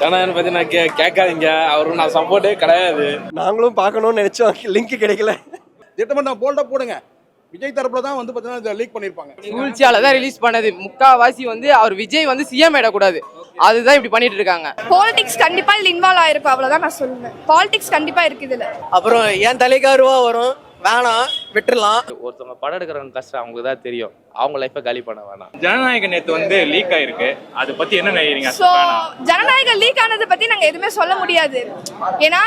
ஜனநாயகன் பத்தி நான் கேட்காதீங்க. அவருக்கு நான் சப்போர்ட்டே கிடையாது. நாங்களும் பார்க்கணும்னு நினைச்சோம், லிங்க் கிடைக்கல. திட்டமிட்ட போல்டா போடுங்க. விஜய் தரப்புல தான் வந்து பார்த்தீங்கன்னா லீக் பண்ணியிருப்பாங்க. சூழ்ச்சியால தான் ரிலீஸ் பண்ணது. முக்காவாசி வந்து அவர் விஜய் வந்து சிஎம் ஆயிடக்கூடாது, அதுதான் இப்படி பண்ணிட்டு இருக்காங்க. பாலிடிக்ஸ் கண்டிப்பா இதுல இன்வால்வ் ஆயிருக்கும், அவ்வளவுதான் நான் சொல்லுவேன். பாலிடிக்ஸ் கண்டிப்பா இருக்கு இதுல. அப்புறம் ஏன் தலைக்காருவா வரும், வேணாம் விட்டுறலாம். ஒருத்தவங்க படம் எடுக்கிறவங்க கஷ்டம் அவங்களுக்கு தான் தெரியும். அவங்க லைஃபை காலி பண்ண வேணாம். ஜனநாயக நேத்து வந்து லீக் ஆயிருக்கு, அதை பத்தி என்ன நினைக்கிறீங்க? சோ ஜனநாயகம் லீக் ஆனது பத்தி நாங்க எதுவுமே சொல்ல முடியாது. ஏன்னா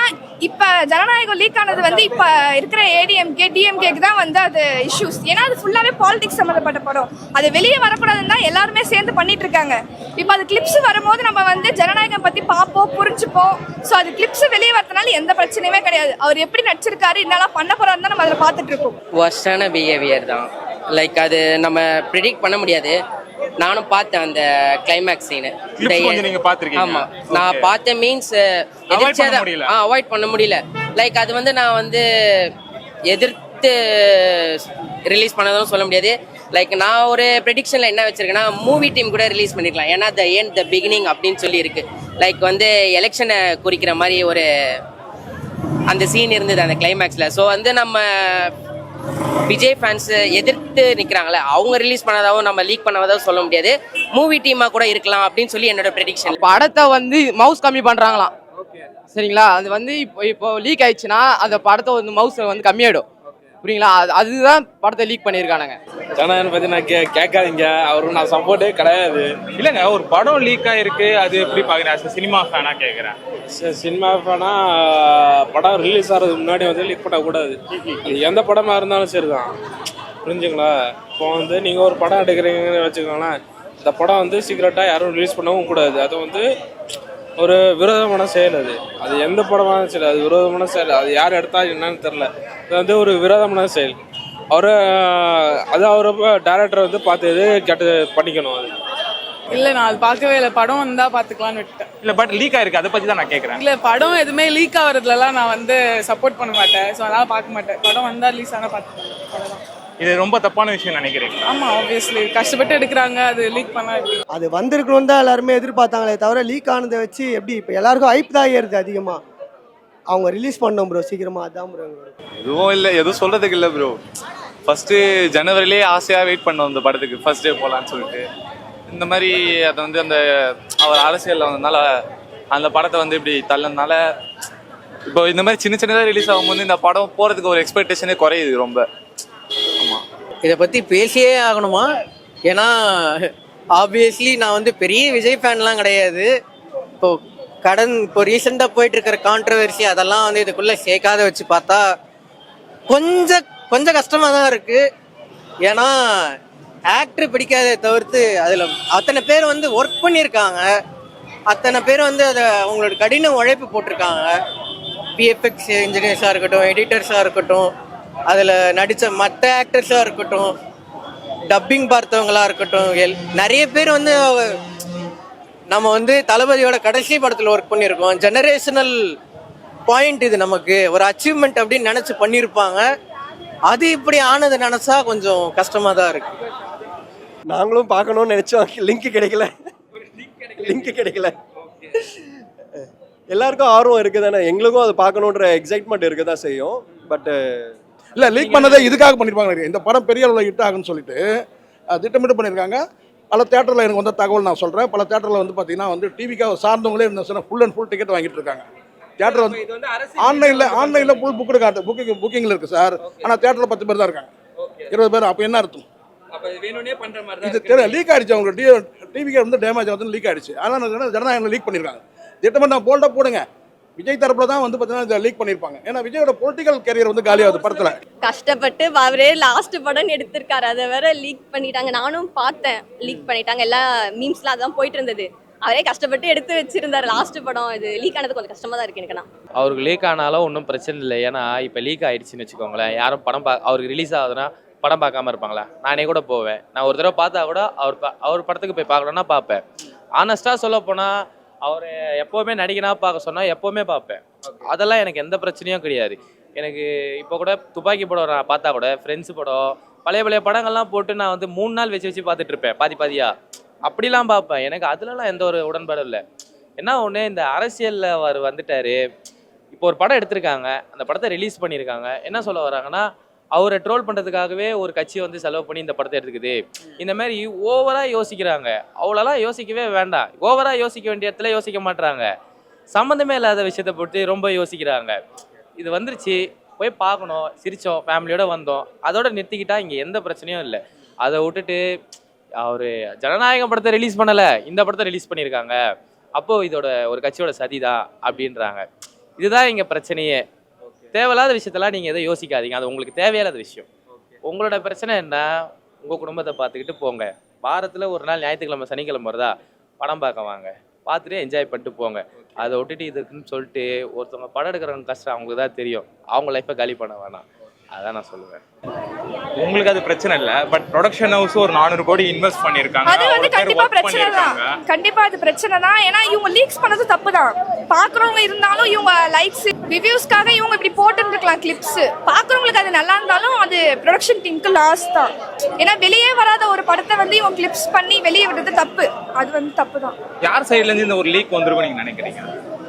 இப்ப ஜனநாயகம் லீக் ஆனது வந்து இப்ப இருக்கிற ஏடிஎம்கே டிஎம்கேக்கு தான் வந்து அது இஷ்யூஸ். ஏன்னா அது ஃபுல்லாவே பாலிடிக்ஸ் சம்பந்தப்பட்ட படம். அது வெளியே வரக்கூடாதுன்னு தான் எல்லாருமே சேர்ந்து பண்ணிட்டு இருக்காங்க. இப்ப அது கிளிப்ஸ் வரும்போது நம்ம வந்து ஜனநாயகம் பத்தி பார்ப்போம், புரிஞ்சுப்போம். ஸோ அது கிளிப்ஸ் வெளியே வரதுனால எந்த பிரச்சனையுமே கிடையாது. அவர் எப்படி நடிச்சிருக்காரு, என்னெல்லாம் பண்ண போறாருன்னு தான் நம்ம அதில் பார்த்துட்டு இருக்கோம். ஒர்ஸ்டான பிஹேவியர் தான். லைக் அது நம்ம ப்ரிடிக்ட் பண்ண முடியாது. நானும் பார்த்தேன் அந்த கிளைமேக்ஸ் சீனு. நீங்க பாத்துருக்கீங்க? ஆமா, நான் பார்த்தேன். மீன்ஸ் அவாய்ட் பண்ண முடியல. லைக் அது வந்து நான் வந்து எதிர்த்து ரிலீஸ் பண்ணதும் சொல்ல முடியாது. லைக் நான் ஒரு ப்ரெடிக்ஷன்ல என்ன வச்சிருக்கேன்னா, மூவி டீம் கூட ரிலீஸ் பண்ணிருக்கலாம். ஏன்னா த எண்ட் த பிகினிங் அப்படின்னு சொல்லி இருக்கு. லைக் வந்து எலெக்ஷனை குறிக்கிற மாதிரி ஒரு அந்த சீன் இருந்தது அந்த கிளைமேக்ஸ்ல. ஸோ வந்து நம்ம விஜய் ஃபேன்ஸ் எதிர்த்து நிற்கிறாங்களே, அவங்க ரிலீஸ் பண்ணதாவும் நம்ம லீக் பண்ணதாவும் சொல்ல முடியாது. மூவி டீமா கூட இருக்கலாம் அப்படின்னு சொல்லி என்னோட ப்ரெடிக்ஷன். படத்தை வந்து மவுஸ் கம்மி பண்றாங்களாம், சரிங்களா? அது வந்து இப்போ லீக் ஆயிடுச்சுன்னா அந்த படத்தை வந்து மவுஸ் வந்து கம்மியாயிடும், புரியுங்களா? அதுதான் படத்தை லீக் பண்ணியிருக்கானுங்க. ஜனநாயகன் பத்தி நான் கேட்காதீங்க. அவருக்கு நான் சப்போர்ட்டே கிடையாது. இல்லங்க, ஒரு படம் லீக் ஆயிருக்கு, அது எப்படி பாக்குறேன்? சினிமா ஃபேனா கேக்குறேன். சினிமா ஃபேனா படம் ரிலீஸ் ஆகிறதுக்கு முன்னாடி வந்து லீக் பண்ணக்கூடாது. எந்த படமா இருந்தாலும் சரிதான், புரிஞ்சுங்களா? இப்போ வந்து நீங்கள் ஒரு படம் எடுக்கிறீங்கன்னு வச்சுக்கோங்களேன், இந்த படம் வந்து சீக்கிரட்டாக யாரும் ரிலீஸ் பண்ணவும் கூடாது. அது வந்து ஒரு விரோதமான செயல். அது எந்த படமான செயல், அது விரோதமான செயல். அது யார் எடுத்தா என்னன்னு தெரில. இது வந்து ஒரு விரோதமான செயல். அவரை டேரக்டர் வந்து பார்த்து எது கெட்டு பண்ணிக்கணும். அது இல்ல, நான் அது பார்க்கவே இல்லை. படம் வந்தா பாத்துக்கலாம்னு விட்டுட்டேன். இல்ல, பட் லீக் ஆயிருக்கு, அதை பத்தி தான் நான் கேக்குறேன். இல்ல, படம் எதுவுமே லீக் ஆகுறதுலாம் நான் வந்து சப்போர்ட் பண்ண மாட்டேன். ஸோ அதனால பார்க்க மாட்டேன். படம் வந்தா ரிலீஸ் ஆனா பார்த்துக்கலாம், அவ்வளவுதான். இது ரொம்ப தப்பான விஷயம் நினைக்கிறீங்க? ஆமா, ஆப்வியஸ்லி கஷ்டப்பட்டு எடுக்கிறாங்க, அது லீக் பண்ணா எப்படி? அது வந்திருக்கணும் தான் எல்லாருமே எதிர்பார்த்தாங்களே தவிர, லீக் ஆனதை வச்சு எப்படி இப்போ எல்லாருக்கும் ஹைப் தான் ஏறுது அதிகமாக. அவங்க ரிலீஸ் பண்ணோம் ப்ரோ சீக்கிரமா, அதான் ப்ரோ. எதுவும் இல்லை, எதுவும் சொல்றதுக்கு இல்லை ப்ரோ. ஃபர்ஸ்ட் ஜனவரிலேயே ஆசையாக வெயிட் பண்ணோம் இந்த படத்துக்கு, ஃபர்ஸ்ட் டே போகலான்னு சொல்லிட்டு. இந்த மாதிரி அதை வந்து அந்த அவர் அரசியலில் வந்ததுனால அந்த படத்தை வந்து இப்படி தள்ளதுனால இப்போ இந்த மாதிரி சின்ன சின்னதாக ரிலீஸ் ஆகும்போது இந்த படம் போகிறதுக்கு ஒரு எக்ஸ்பெக்டேஷனே குறையுது ரொம்ப. ஆமாம், இதை பற்றி பேசியே ஆகணுமா? ஏன்னா ஆப்வியஸ்லி நான் வந்து பெரிய விஜய் ஃபேன்லாம் கிடையாது. இப்போ ரீசெண்டாக போயிட்டு இருக்கிற கான்ட்ரவர்சி அதெல்லாம் வந்து இதுக்குள்ளே சேர்க்காத வச்சு பார்த்தா கொஞ்சம் கஷ்டமாக தான் இருக்குது. ஏன்னா ஆக்டர் பிடிக்காதே தவிர்த்து அதில் அத்தனை பேர் வந்து ஒர்க் பண்ணியிருக்காங்க. அத்தனை பேர் வந்து அதை அவங்களோட கடின உழைப்பு போட்டிருக்காங்க. விஎஃப்எக்ஸ் இன்ஜினியர்ஸாக இருக்கட்டும், எடிட்டர்ஸாக இருக்கட்டும், அதில் நடித்த மற்ற ஆக்டர்ஸாக இருக்கட்டும், டப்பிங் பார்த்தவங்களாக இருக்கட்டும், நிறைய பேர் வந்து நம்ம வந்து தளபதியோட கடைசி படத்தில் ஒர்க் பண்ணியிருக்கோம். ஜெனரேஷனல் பாயிண்ட் இது, நமக்கு ஒரு அச்சீவ்மெண்ட் அப்படின்னு நினச்சி பண்ணியிருப்பாங்க. அது இப்படி ஆனது நினச்சா கொஞ்சம் கஷ்டமாக தான் இருக்கு. நாங்களும் பார்க்கணும்னு நினைச்சோம், லிங்க் கிடைக்கல. எல்லாருக்கும் ஆர்வம் இருக்குது தானே, எங்களுக்கும் அதை பார்க்கணுன்ற எக்ஸைட்மெண்ட் இருக்க தான் செய்யும். பட் இல்லை, லீக் பண்ணதே இதுக்காக பண்ணியிருப்பாங்க. இந்த படம் பெரிய அளவில் ஹிட் ஆகுன்னு சொல்லிட்டு திட்டமிட்டு பண்ணியிருக்காங்க. பல தேட்டரில் எனக்கு வந்த தகவல் நான் சொல்கிறேன். பல தேட்டரில் வந்து பார்த்தீங்கன்னா வந்து டிவிக்காக சார்ந்தவங்களே இருந்த ஃபுல் அண்ட் ஃபுல் டிக்கெட் வாங்கிட்டு இருக்காங்க. தியேட்டர் வந்து ஆன்லைனில் ஃபுல் புக்கிங்கில் இருக்குது சார். ஆனால் தியேட்டரில் 10 பேர் தான் இருக்காங்க, 20 பேர். அப்போ என்ன அர்த்தம்? இது தெரியல, லீக் ஆகிடுச்சு. அவங்க டிவிக்கு வந்து டேமேஜ் ஆகுதுன்னு லீக் ஆகிடுச்சு. அதனால் ஜனநாயகம் லீக் பண்ணியிருக்காங்க. திட்டமிட்ட போல்டா போடுங்க. விஜய் தரப்புல தான் வந்து பார்த்தீங்கன்னா லீக் பண்ணியிருப்பாங்க. ஏன்னா விஜயோட பொலிட்டிக்கல் கேரியர் வந்து காலியாகுது படத்தில். கஷ்டப்பட்டு அவரே லாஸ்ட் படம் எடுத்திருக்காரு, அதை வேற லீக் பண்ணிட்டாங்க. நானும் பார்த்தேன், லீக் பண்ணிட்டாங்க. எல்லா மீம்ஸ்லாம் அதான் போயிட்டு இருந்தது. அவரே கஷ்டப்பட்டு எடுத்து வச்சிருந்தாரு லாஸ்ட் படம். இது லீக் ஆனது கொஞ்சம் கஷ்டமா தான் இருக்கு எனக்கு. அவருக்கு லீக் ஆனாலும் ஒன்றும் பிரச்சனை இல்லை. ஏன்னா இப்போ லீக் ஆயிடுச்சுன்னு வச்சுக்கோங்களேன், யாரும் படம் அவருக்கு ரிலீஸ் ஆகுதுன்னா படம் பார்க்காம இருப்பாங்களா? நானே கூட போவேன். நான் ஒரு தடவை பார்த்தா கூட அவர் படத்துக்கு போய் பார்க்கணுன்னா பார்ப்பேன். ஆனஸ்டாக சொல்ல போனால் அவர் எப்போவுமே நடிகனா பார்க்க சொன்னால் எப்போவுமே பார்ப்பேன். அதெல்லாம் எனக்கு எந்த பிரச்சனையும் கிடையாது. எனக்கு இப்போ கூட துப்பாக்கி படம் நான் பார்த்தா கூட, ஃப்ரெண்ட்ஸ் படம், பழைய படங்கள்லாம் போட்டு நான் வந்து 3 நாள் வச்சு பார்த்துட்டு இருப்பேன், பாதியாக அப்படிலாம் பார்ப்பேன். எனக்கு அதுலலாம் எந்த ஒரு உடன்பாடும் இல்லை. என்ன ஒன்று, இந்த அரசியலில் அவர் வந்துட்டாரு. இப்போ ஒரு படம் எடுத்திருக்காங்க, அந்த படத்தை ரிலீஸ் பண்ணியிருக்காங்க. என்ன சொல்ல வராங்கன்னா, அவரை ட்ரோல் பண்ணுறதுக்காகவே ஒரு கட்சி வந்து செலவு பண்ணி இந்த படத்தை எடுத்துக்குது. இந்த மாதிரி ஓவராக யோசிக்கிறாங்க. அவ்வளோலாம் யோசிக்கவே வேண்டாம். ஓவராக யோசிக்க வேண்டிய இடத்துல யோசிக்க மாட்றாங்க. சம்மந்தமே இல்லாத விஷயத்தை போட்டு ரொம்ப யோசிக்கிறாங்க. இது வந்துருச்சு, போய் பார்க்கணும், சிரித்தோம், ஃபேமிலியோடு வந்தோம், அதோட நிறுத்திக்கிட்டா இங்கே எந்த பிரச்சனையும் இல்லை. அதை விட்டுட்டு அவர் ஜனநாயகம் படத்தை ரிலீஸ் பண்ணலை, இந்த படத்தை ரிலீஸ் பண்ணியிருக்காங்க, அப்போது இதோட ஒரு கட்சியோட சதிதான் அப்படின்றாங்க. இதுதான் இங்கே பிரச்சனையே. தேவையில்லாத விஷயத்தெல்லாம் நீங்கள் எதுவும் யோசிக்காதீங்க. அது உங்களுக்கு தேவையில்லாத விஷயம். உங்களோட பிரச்சனை என்ன, உங்கள் குடும்பத்தை பார்த்துக்கிட்டு போங்க. வாரத்தில் ஒரு நாள் ஞாயிற்றுக்கிழமை சனிக்கிழமை வருதா, படம் பார்க்க வாங்க, பார்த்துட்டு என்ஜாய் பண்ணிட்டு போங்க. அதை விட்டுட்டு இதுக்குன்னு சொல்லிட்டு ஒருத்தவங்க படம் எடுக்கிறவங்க கஷ்டம் அவங்களுக்கு தான் தெரியும். அவங்க லைஃப்பை காலி பண்ண வேணாம். அதான் நான் சொல்லுவேன். உங்களுக்கு அது பிரச்சனை இல்ல, பட் ப்ரொடக்ஷன் ஹவுஸ் ஒரு 400 கோடி இன்வெஸ்ட் பண்ணிருக்காங்க. அது வந்து கண்டிப்பா பிரச்சனை தான். கண்டிப்பா அது பிரச்சனை தான். ஏன்னா இவங்க லீக்ஸ் பண்ணது தப்பு தான். பாக்குறவங்க இருந்தாலும் இவங்க லைக்ஸ் ரிவ்யூஸ்க்காக இவங்க இப்படி போட்டுருக்கலாம் கிளிப்ஸ். பாக்குறவங்களுக்கு அது நல்லா இருந்தாலும் அது ப்ரொடக்ஷன் டீமுக்கு லாஸ் தான். ஏன்னா வெளியே வராத ஒரு படத்தை வந்து இவங்க கிளிப்ஸ் பண்ணி வெளியே விடுறது தப்பு. அது வந்து தப்பு தான். யார் சைடுல இருந்து இந்த ஒரு லீக் வந்திருக்கும் நீங்க நினைக்கிறீங்க?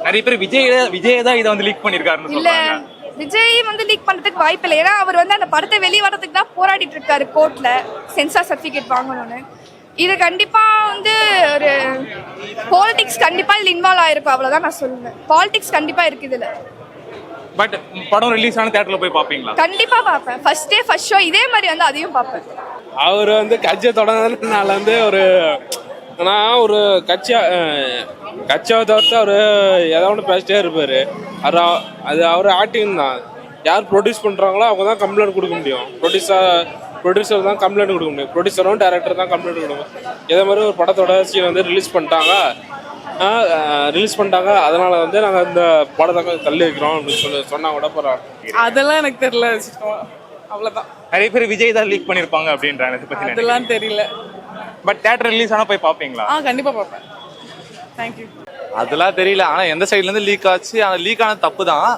நிறைய பேர் விஜய் தான் இதை வந்து லீக் பண்ணிருக்காருன்னு இல்ல, சொல்றாங்க. விஜய் வந்து லீக் பண்றதுக்கு வாய்ப்பு இல்லை. ஏன்னா அவர் வந்து அந்த படத்தை வெளியே வரதுக்கு தான் போராடிட்டு இருக்காரு கோர்ட்ல, சென்சார் சர்டிபிகேட் வாங்கணும்னு. இது கண்டிப்பா வந்து ஒரு பாலிடிக்ஸ் கண்டிப்பா இதுல இன்வால்வ் ஆயிருக்கும். அவ்வளவுதான் நான் சொல்லுவேன். பாலிடிக்ஸ் கண்டிப்பா இருக்கு இதுல. பட் படம் ரிலீஸ் ஆன தியேட்டர்ல போய் பாப்பீங்களா? கண்டிப்பா பாப்பேன். ஃபர்ஸ்ட் டே ஃபர்ஸ்ட் ஷோ இதே மாதிரி வந்து அதையும் பாப்பேன். அவர் வந்து கட்சியை தொடர்ந்ததுனால வந்து ஆனால் ஒரு கட்சியை தவிர்த்து அவர் ஏதோ ஒன்று பேசிட்டே இருப்பார். அது அவர் ஆக்டிங் தான். யார் ப்ரொடியூஸ் பண்ணுறாங்களோ அவங்க தான் கம்ப்ளைண்ட் கொடுக்க முடியும். ப்ரொடியூசர் தான் கம்ப்ளைண்ட் கொடுக்க முடியும். ப்ரொடியூசரும் டேரக்டர் தான் கம்ப்ளைண்ட் கொடுக்க முடியும். இதே மாதிரி ஒரு படத்தோட சீன் வந்து ரிலீஸ் பண்ணிட்டாங்க, அதனால் வந்து நாங்கள் இந்த படத்தை தள்ளி வைக்கிறோம் அப்படின்னு சொன்னால் கூட பரவாயில்ல. அதெல்லாம் எனக்கு தெரியல. அவ்வளோதான். நிறைய பேர் விஜய் தான் லீக் பண்ணிருப்பாங்க அப்படின்றாங்க. இதை பத்தி அதெல்லாம் தெரியல. பட் தியேட்டர் ரிலீஸ் ஆனா போய் பாப்பீங்களா? கண்டிப்பா பாப்பேன். தேங்க்யூ. அதெல்லாம் தெரியல. ஆனால் எந்த சைட்லேருந்து லீக் ஆச்சு, ஆனால் லீக் ஆனது தப்பு தான்.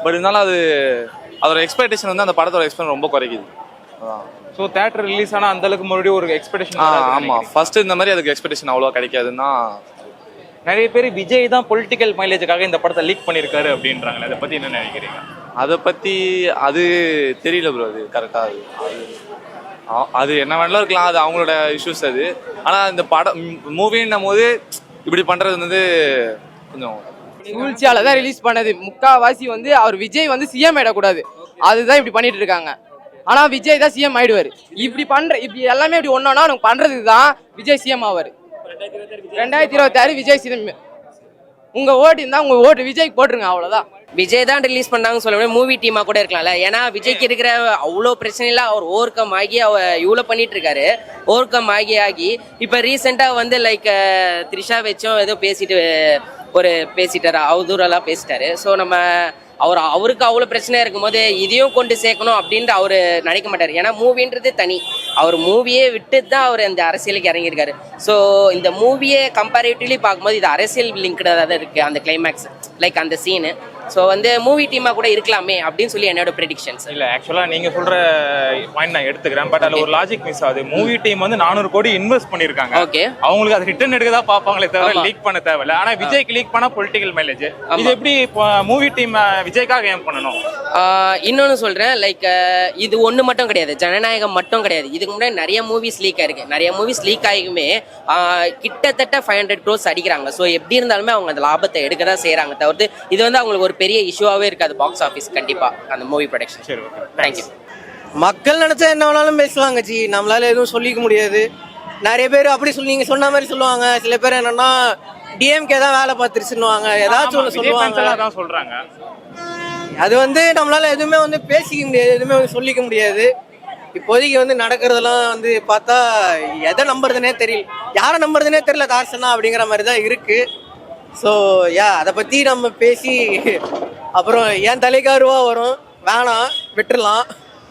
பட் இருந்தாலும் அதோட எக்ஸ்பெக்டேஷன் வந்து அந்த படத்தோட எக்ஸ்பெக்டேஷன் ரொம்ப குறைக்குது. ஸோ தியேட்டர் ரிலீஸ் ஆனால் அந்த அளவுக்கு மறுபடியும் ஒரு எக்ஸ்பெக்டேஷன். ஆமாம், ஃபர்ஸ்ட் இந்த மாதிரி அதுக்கு எக்ஸ்பெக்டேஷன் அவ்வளோ கிடைக்காதுன்னா. நிறைய பேர் விஜய் தான் பொலிட்டிக்கல் மைலேஜுக்காக இந்த படத்தை லீக் பண்ணியிருக்காரு அப்படின்றாங்களே, அதை பற்றி என்ன நினைக்கிறீங்க? அதை பற்றி அது தெரியல ப்ரோ. அது கரெக்டாக அது என்ன வேணாலும் இருக்கலாம், அது அவங்களோட இஷ்யூஸ் அது. ஆனால் இந்த படம் மூவின்னும் போது இப்படி பண்ணுறது வந்து கொஞ்சம் சூழ்ச்சியால தான் ரிலீஸ் பண்ணது. முக்காவாசி வந்து அவர் விஜய் வந்து சிஎம் ஆயிடக்கூடாது, அதுதான் இப்படி பண்ணிட்டு இருக்காங்க. ஆனா விஜய் தான் சிஎம் ஆயிடுவாரு. இப்படி எல்லாமே இப்படி ஒன்னொன்னா அவங்க பண்றதுக்கு தான் விஜய் சிஎம் ஆவாரு. 2026 விஜய் சிஎம். உங்க ஓட்டு இருந்தா உங்க ஓட்டு விஜய்க்கு போட்டுருங்க, அவ்வளவுதான். விஜய் தான் ரிலீஸ் பண்ணாங்கன்னு சொல்ல முடியாது, மூவி டீமா கூட இருக்கலாம்ல. ஏன்னா விஜய்க்கு இருக்கிற அவ்வளோ பிரச்சனைல அவர் ஓவர் கம் ஆகி இவ்வளோ பண்ணிட்டு இருக்காரு. ஓவர் கம் ஆகி இப்போ ரீசெண்டாக வந்து லைக் த்ரிஷா வச்சும் ஏதோ பேசிட்டாரு, அவதூறெல்லாம் பேசிட்டாரு. ஸோ அவருக்கு அவ்வளோ பிரச்சனை இருக்கும்போது இதையும் கொண்டு சேர்க்கணும் அப்படின்ட்டு அவர் நினைக்க மாட்டார். ஏன்னா மூவின்றது தனி. அவர் மூவியே விட்டு தான் அவர் அந்த அரசியலுக்கு இறங்கியிருக்காரு. ஸோ இந்த மூவியை கம்பேரிட்டிவ்லி பார்க்கும்போது இது அரசியல் லிங்க்டாக தான் இருக்குது. அந்த கிளைமேக்ஸ் லைக் அந்த சீனு. ஸோ வந்து மூவி டீமாக கூட இருக்கலாமே அப்படின்னு சொல்லி என்னோட ப்ரெடிக்ஷன்ஸ். இல்லை, ஆக்சுவலாக நீங்கள் சொல்கிற பாயிண்ட் நான் எடுத்துக்கிறேன். பட் அதில் ஒரு லாஜிக் மிஸ் ஆகுது. மூவி டீம் வந்து 400 கோடி இன்வெஸ்ட் பண்ணியிருக்காங்க. ஓகே, அவங்களுக்கு அது ரிட்டர்ன் எடுக்க தான் பார்ப்பாங்களே தவிர லீக் பண்ண தேவையில்ல. ஆனால் விஜய்க்கு லீக் பண்ணால் பொலிட்டிக்கல் மைலேஜ். இது எப்படி மூவி டீம் விஜய்க்காக ஏன் பண்ணணும்? இன்னொன்று சொல்கிறேன், லைக் இது ஒன்று மட்டும் கிடையாது, ஜனநாயகம் மட்டும் கிடையாது. இதுக்கு முன்னாடி நிறைய மூவிஸ் லீக் ஆயிருக்கு. நிறைய மூவிஸ் லீக் ஆகியுமே கிட்டத்தட்ட 500 crores அடிக்கிறாங்க. ஸோ எப்படி இருந்தாலுமே அவங்க அந்த லாபத்தை எடுக்க தான் செய்கிறாங்க தவிர்த்து இது வந்து அவங்களுக்கு ஒரு பெரிய இஷ்யூவாகவே இருக்காது பாக்ஸ் ஆஃபீஸ். கண்டிப்பாக அந்த மூவி ப்ரொடக்ஷன். சரி, ஓகே, தேங்க்யூ. மக்கள் நினச்சா என்ன வேணாலும் பேசுவாங்க ஜி, நம்மளால எதுவும் சொல்லிக்க முடியாது. நிறைய பேர் அப்படி நீங்கள் சொன்ன மாதிரி சொல்லுவாங்க. சில பேர் என்னன்னா டிஎம்கே தான் வேலை பார்த்துருச்சுன்னுவாங்க, ஏதாச்சும் ஒன்று சொல்லுவாங்க. சொல்கிறாங்க. அது வந்து நம்மளால எதுவுமே வந்து பேசிக்க முடியாது, எதுவுமே வந்து சொல்லிக்க முடியாது. இப்போதைக்கு வந்து நடக்கிறதெல்லாம் வந்து பார்த்தா எதை நம்புறதுனே தெரியல, யாரை நம்புறதுனே தெரியல. தார்சனா அப்படிங்கிற மாதிரி தான் இருக்கு. ஸோ அதை பற்றி நம்ம பேசி அப்புறம் ஏன் தலைக்காருவா வரும், வேணாம், விட்டுடலாம்.